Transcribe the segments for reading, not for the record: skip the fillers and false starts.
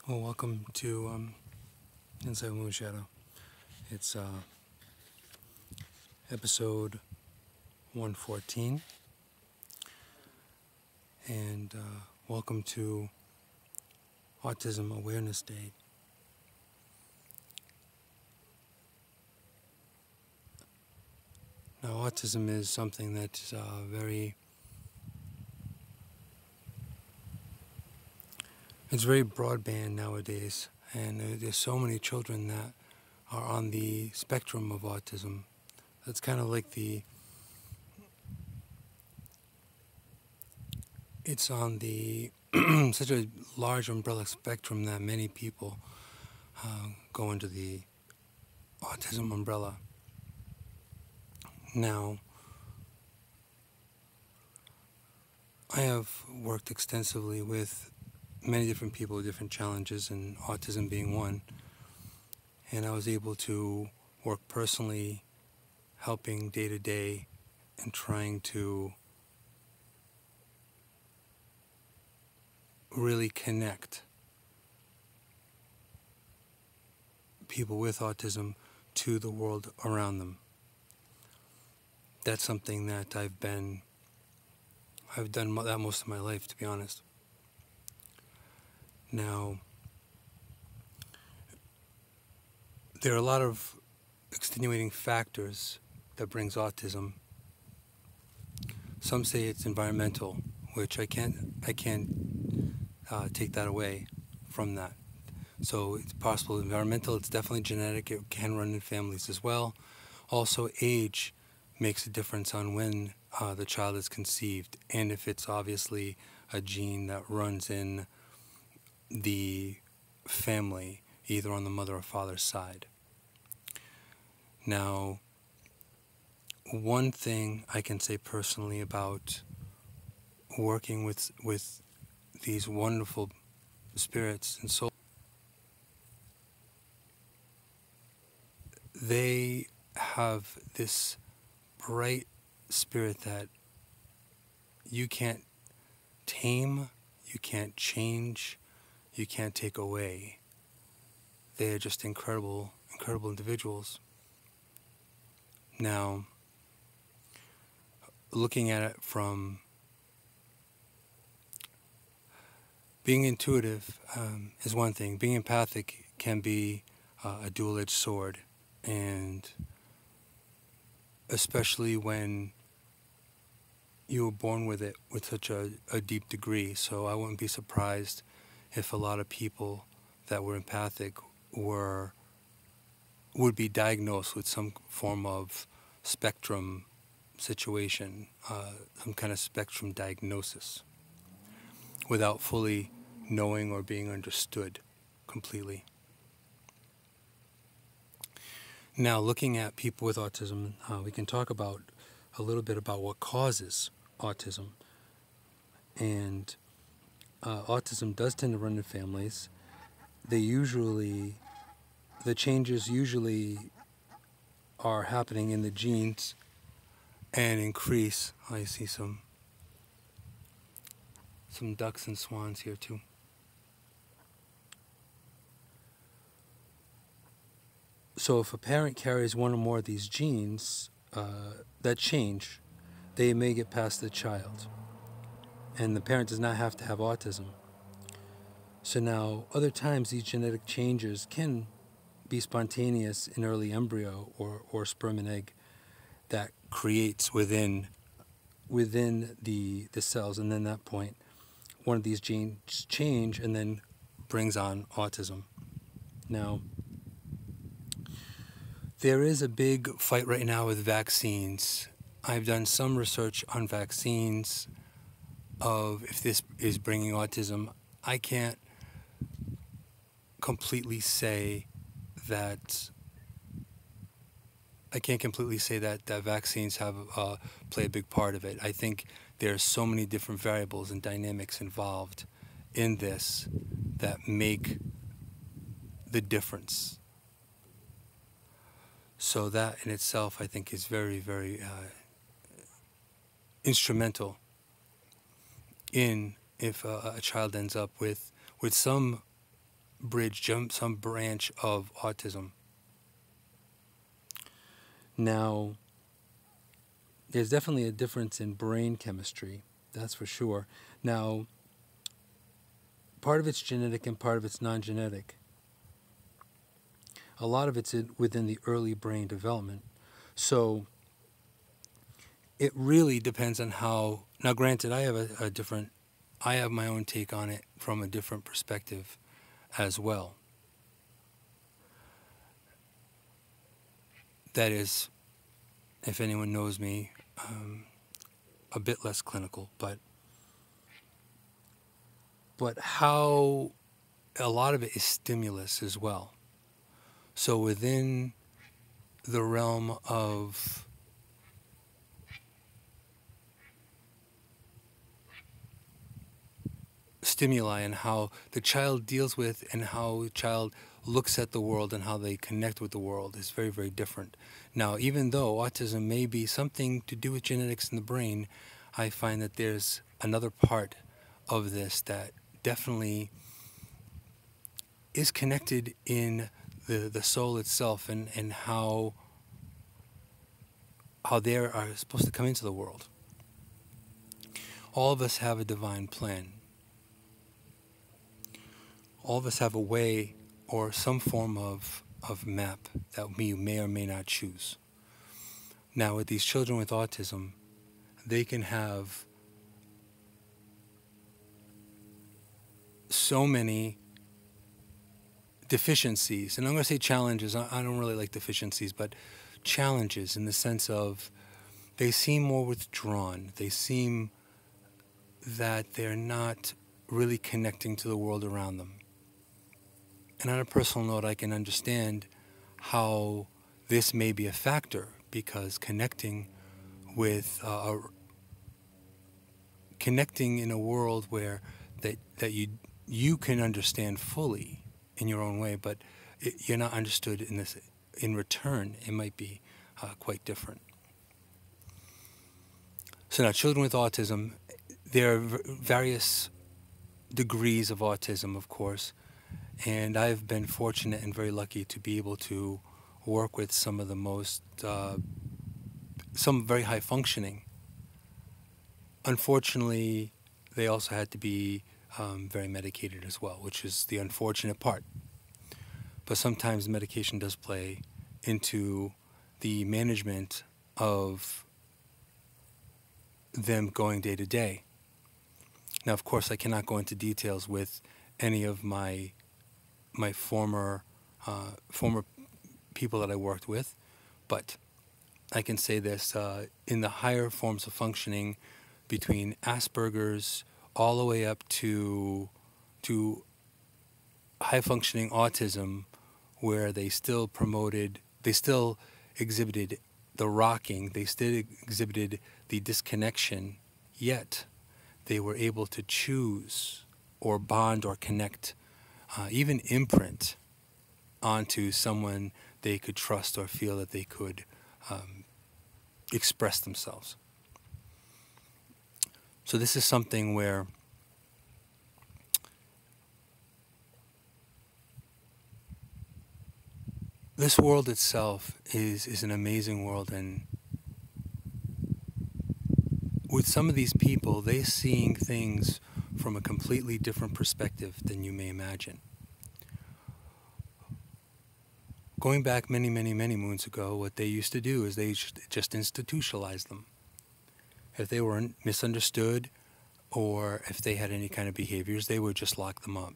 Well, welcome to Inside Moonshadow. It's episode 114, and welcome to Autism Awareness Day. Now, autism is something that's it's very broadband nowadays, and there's so many children that are on the spectrum of autism. That's kind of like it's on the such a large umbrella spectrum that many people go into the autism umbrella. Now, I have worked extensively with many different people with different challenges, and autism being one, and I was able to work personally helping day to day and trying to really connect people with autism to the world around them. That's something that I've done that most of my life, to be honest. Now, there are a lot of extenuating factors that brings autism. Some say it's environmental, which I can't take that away from that. So it's possible environmental, it's definitely genetic, it can run in families as well. Also, age makes a difference on when the child is conceived, and if it's obviously a gene that runs in the family, either on the mother or father's side. Now, one thing I can say personally about working with these wonderful spirits and souls, they have this bright spirit that you can't tame, you can't change, you can't take away. They are just incredible individuals. Now, looking at it from being intuitive is one thing. Being empathic can be a dual-edged sword, and especially when you were born with it with such a deep degree. So I wouldn't be surprised if a lot of people that were empathic would be diagnosed with some form of spectrum situation, some kind of spectrum diagnosis, without fully knowing or being understood completely. Now, looking at people with autism, we can talk about a little bit about what causes autism. And autism does tend to run in families. The changes usually are happening in the genes and increase. I see some ducks and swans here too. So if a parent carries one or more of these genes that change, they may get past the child. And the parent does not have to have autism. So now, other times these genetic changes can be spontaneous in early embryo or sperm and egg that creates within the cells, and then at that point, one of these genes change and then brings on autism. Now, there is a big fight right now with vaccines. I've done some research on vaccines of if this is bringing autism. I can't completely say that vaccines have play a big part of it. I think there are so many different variables and dynamics involved in this that make the difference. So that in itself, I think, is very, very instrumental in if a child ends up with some bridge, some branch of autism. Now, there's definitely a difference in brain chemistry, that's for sure. Now, part of it's genetic and part of it's non-genetic. A lot of it's within the early brain development. So it really depends on how. Now, granted, I have my own take on it from a different perspective as well. That is, if anyone knows me, a bit less clinical, but how a lot of it is stimulus as well. So within the realm of stimuli and how the child deals with and how the child looks at the world and how they connect with the world is very, very different. Now, even though autism may be something to do with genetics in the brain, I find that there's another part of this that definitely is connected in the soul itself and how they are supposed to come into the world. All of us have a divine plan. All of us have a way or some form of map that we may or may not choose. Now, with these children with autism, they can have so many deficiencies, and I'm going to say challenges. I don't really like deficiencies, but challenges in the sense of they seem more withdrawn. They seem that they're not really connecting to the world around them. And on a personal note, I can understand how this may be a factor, because connecting with connecting in a world where that you can understand fully in your own way, but you're not understood in return, it might be quite different. So now, children with autism, there are various degrees of autism, of course, and I've been fortunate and very lucky to be able to work with some of the most, some very high functioning. Unfortunately, they also had to be very medicated as well, which is the unfortunate part. But sometimes medication does play into the management of them going day to day. Now, of course, I cannot go into details with any of my former people that I worked with, but I can say this: in the higher forms of functioning, between Asperger's all the way up to high functioning autism, where they still exhibited the rocking, they still exhibited the disconnection, yet they were able to choose or bond or connect, even imprint onto someone they could trust or feel that they could express themselves. So this is something where this world itself is an amazing world, and with some of these people, they're seeing things from a completely different perspective than you may imagine. Going back many, many, many moons ago, what they used to do is they just institutionalized them. If they were misunderstood or if they had any kind of behaviors, they would just lock them up.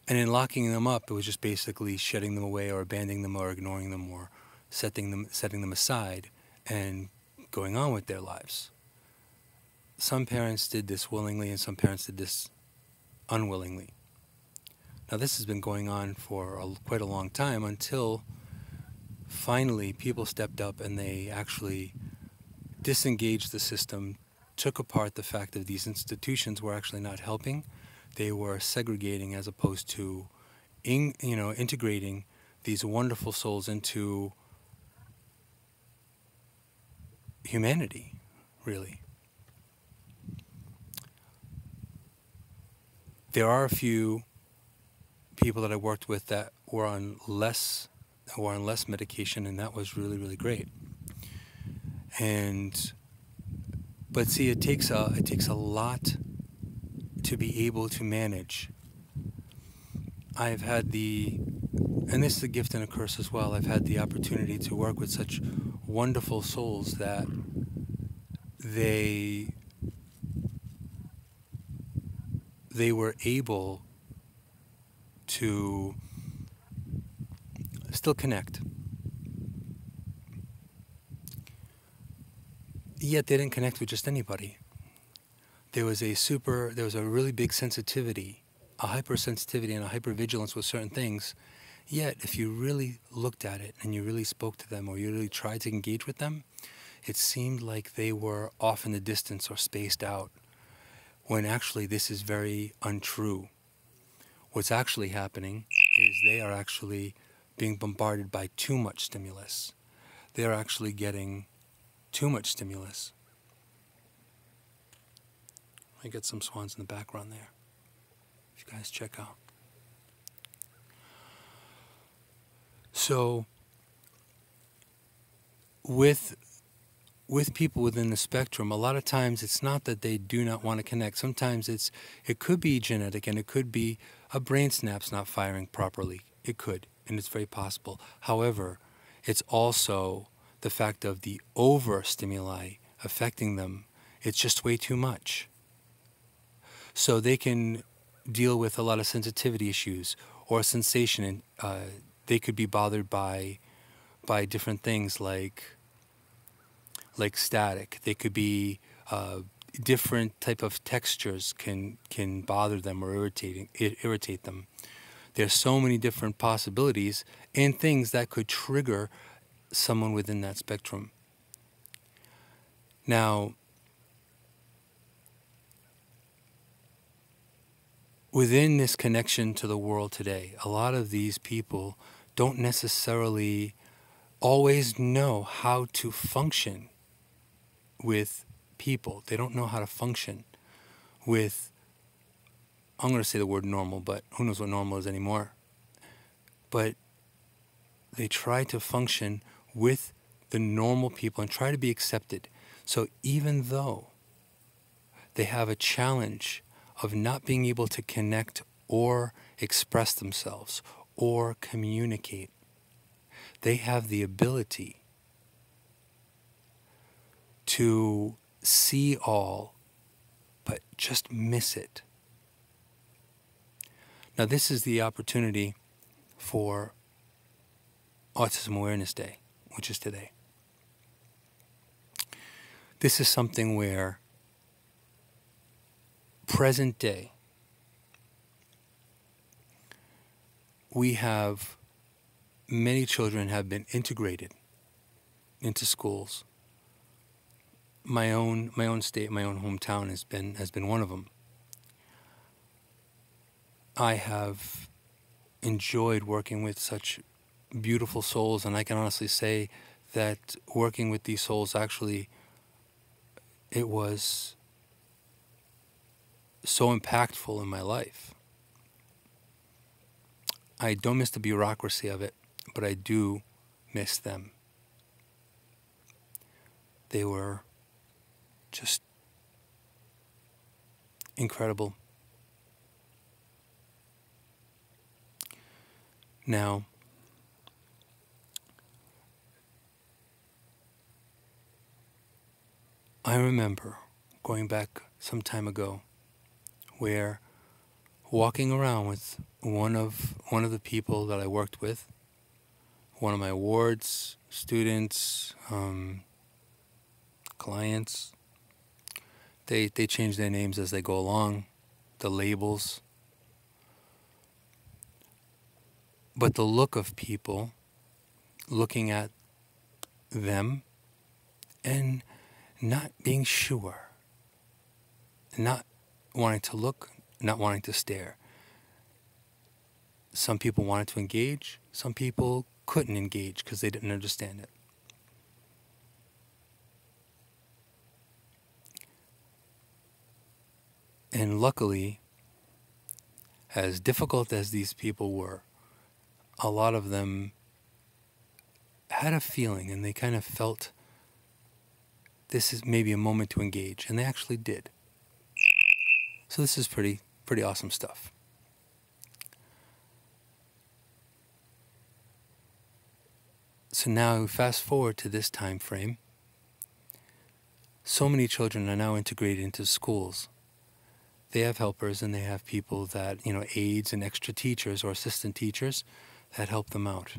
And in locking them up, it was just basically shutting them away or abandoning them or ignoring them or setting them aside and going on with their lives. Some parents did this willingly and some parents did this unwillingly. Now, this has been going on for quite a long time until finally people stepped up and they actually disengaged the system, took apart the fact that these institutions were actually not helping. They were segregating as opposed to integrating these wonderful souls into humanity, really. There are a few people that I worked with that were on less medication, and that was really, really great. But see, it takes a lot to be able to manage. I've had and this is a gift and a curse as well, I've had the opportunity to work with such wonderful souls that they were able to still connect. Yet they didn't connect with just anybody. There was a really big sensitivity, a hypersensitivity and a hypervigilance with certain things. Yet if you really looked at it and you really spoke to them or you really tried to engage with them, it seemed like they were off in the distance or spaced out, when actually this is very untrue. What's actually happening is they are actually being bombarded by too much stimulus. They are actually getting too much stimulus. I get some swans in the background there, if you guys check out. So with people within the spectrum, a lot of times it's not that they do not want to connect. Sometimes it could be genetic, and it could be a brain synapse not firing properly. It could, and it's very possible. However, it's also the fact of the overstimuli affecting them. It's just way too much. So they can deal with a lot of sensitivity issues or sensation, and they could be bothered by different things like static. They could be different type of textures can bother them or irritate them. There's so many different possibilities and things that could trigger someone within that spectrum. Now, within this connection to the world today, a lot of these people don't necessarily always know how to function with people. They don't know how to function with, I'm going to say the word normal, but who knows what normal is anymore. But they try to function with the normal people and try to be accepted. So even though they have a challenge of not being able to connect or express themselves or communicate, they have the ability to see all, but just miss it. Now, this is the opportunity for Autism Awareness Day, which is today. This is something where present day, we have many children have been integrated into schools. My own state, my own hometown has been one of them. I have enjoyed working with such beautiful souls, and I can honestly say that working with these souls, actually, it was so impactful in my life. I don't miss the bureaucracy of it, but I do miss them. They were just incredible. Now, I remember going back some time ago where walking around with one of the people that I worked with, one of my wards, students, clients, they change their names as they go along, the labels. But the look of people, looking at them and not being sure, not wanting to look, not wanting to stare. Some people wanted to engage, some people couldn't engage because they didn't understand it. And luckily, as difficult as these people were, a lot of them had a feeling, and they kind of felt this is maybe a moment to engage, and they actually did. So this is pretty awesome stuff. So now fast forward to this time frame. So many children are now integrated into schools. They have helpers, and they have people that, aides and extra teachers or assistant teachers that help them out.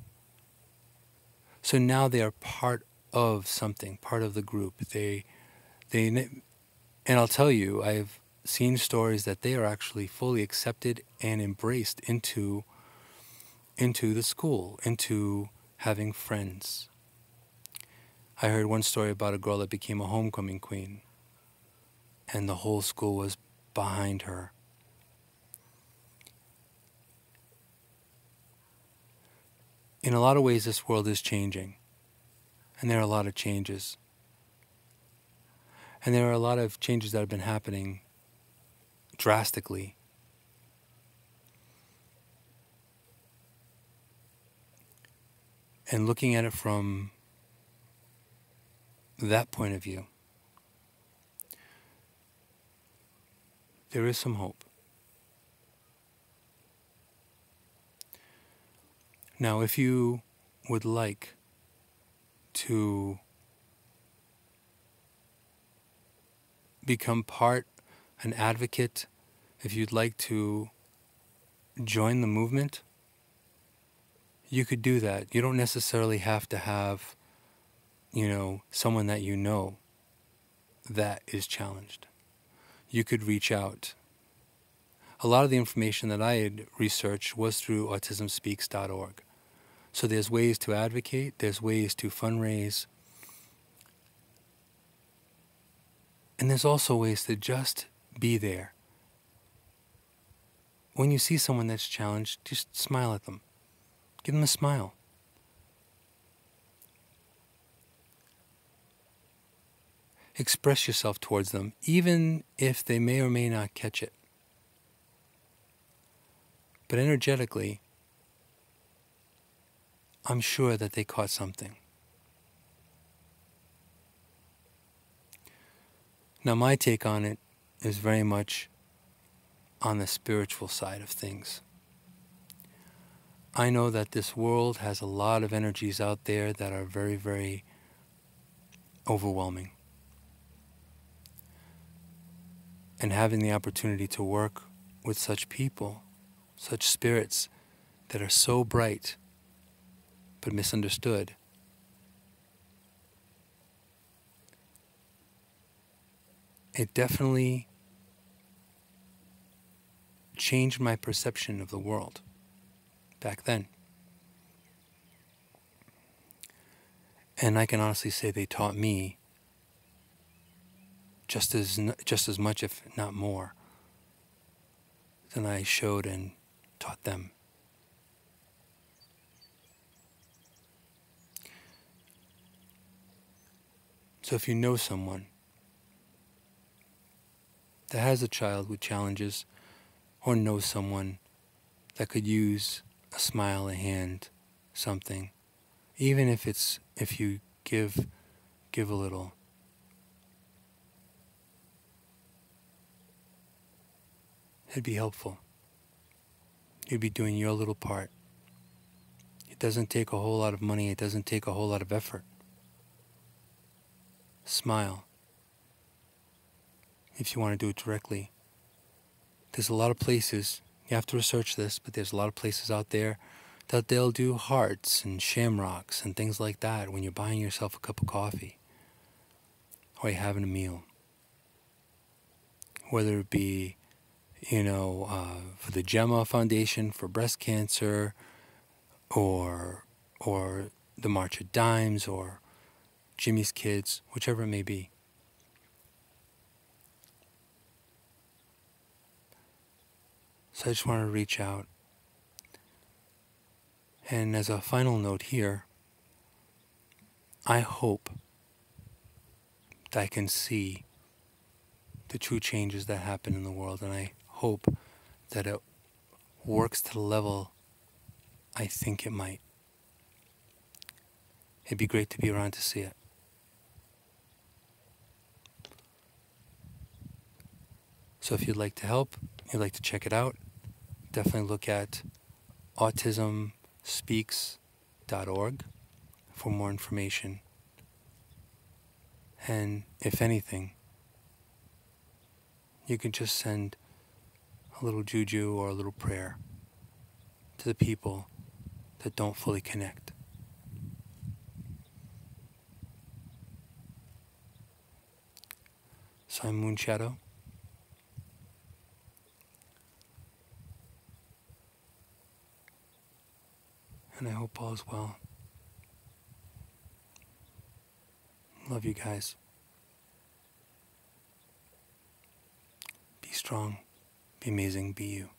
So now they are part of something, part of the group. And I'll tell you, I've seen stories that they are actually fully accepted and embraced into the school, into having friends. I heard one story about a girl that became a homecoming queen, and the whole school was behind her. In a lot of ways, this world is changing, and there are a lot of changes. And there are a lot of changes that have been happening drastically. And looking at it from that point of view, there is some hope. Now, if you would like to become an advocate, if you'd like to join the movement, you could do that. You don't necessarily have to have, someone that that is challenged. You could reach out. A lot of the information that I had researched was through autismspeaks.org. So there's ways to advocate, there's ways to fundraise, and there's also ways to just be there. When you see someone that's challenged, just smile at them. Give them a smile. Express yourself towards them, even if they may or may not catch it. But energetically, I'm sure that they caught something. Now, my take on it is very much on the spiritual side of things. I know that this world has a lot of energies out there that are very, very overwhelming. And having the opportunity to work with such people, such spirits that are so bright but misunderstood, it definitely changed my perception of the world back then. And I can honestly say they taught me just as much, if not more, than I showed and taught them. So if you know someone that has a child with challenges, or knows someone that could use a smile, a hand, something, even if you give a little, it'd be helpful. You'd be doing your little part. It doesn't take a whole lot of money. It doesn't take a whole lot of effort. Smile. If you want to do it directly. There's a lot of places, you have to research this, but there's a lot of places out there that they'll do hearts and shamrocks and things like that when you're buying yourself a cup of coffee or you're having a meal. Whether it be, for the Gemma Foundation for breast cancer, or the March of Dimes, or Jimmy's Kids, whichever it may be. So I just wanted to reach out. And as a final note here, I hope that I can see the true changes that happen in the world, and I hope that works to the level I think it might. It'd be great to be around to see it. So if you'd like to help, you'd like to check it out, definitely look at autismspeaks.org for more information. And if anything, you can just send a little juju or a little prayer to the people that don't fully connect. So I'm Moonshadow. And I hope all is well. Love you guys. Be strong, be amazing, be you.